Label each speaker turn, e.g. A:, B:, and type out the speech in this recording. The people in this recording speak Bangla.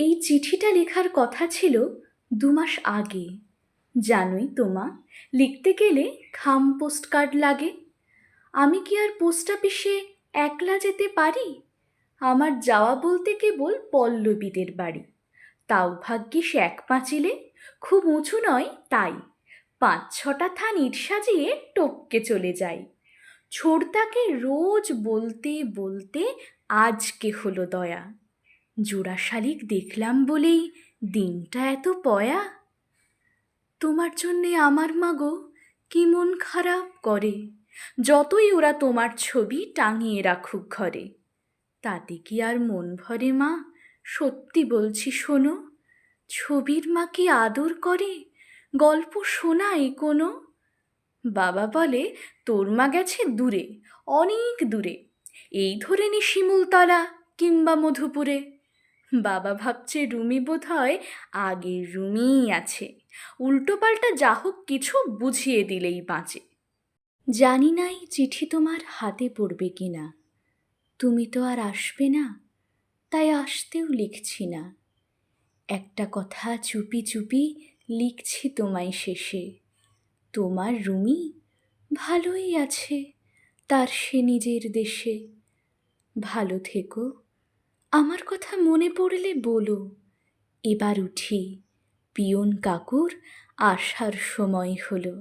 A: এই চিঠিটা লেখার কথা ছিল 2 মাস আগে। জানোই তো মা, লিখতে গেলে খাম পোস্টকার্ড লাগে। আমি কি আর পোস্ট অফিসে একলা যেতে পারি? আমার যাওয়া বলতে কেবল পল্লবীদের বাড়ি, তাও ভাগ্যিস এক পাঁচিলে, খুব উঁচু নয় তাই। 5-6টা থান ইট সাজিয়ে টপকে চলে যাই। ছোড়দাকে রোজ বলতে বলতে আজকে হলো দয়া। জোড়া শালিক দেখলাম বলেই দিনটা এত পয়া। তোমার জন্যে আমার মা গো কি মন খারাপ করে, যতই ওরা তোমার ছবি টাঙিয়ে রাখুক ঘরে। তাতে কি আর মন ভরে মা? সত্যি বলছি শোনো, ছবির মা কি আদর করে, গল্প শোনায় কোনো? বাবা বলে তোর মা গেছে দূরে, অনেক দূরে, এই ধরে নি শিমুলতলা কিংবা মধুপুরে। বাবা ভাবছে রুমি বোধ হয় আগের রুমিই আছে, উল্টো পাল্টা যা হোক কিছু বুঝিয়ে দিলেই বাঁচে। জানি না এই চিঠি তোমার হাতে পড়বে কিনা, তুমি তো আর আসবে না, তাই আসতেও লিখছি না। একটা কথা চুপি চুপি লিখছি তোমায় শেষে। তোমার রুমি ভালোই আছে, তার সে নিজের দেশে। ভালো থেকো, আমার কথা মনে পড়লে বলো। এবার উঠি, পিয়ন কাকুর আসার সময় হলো।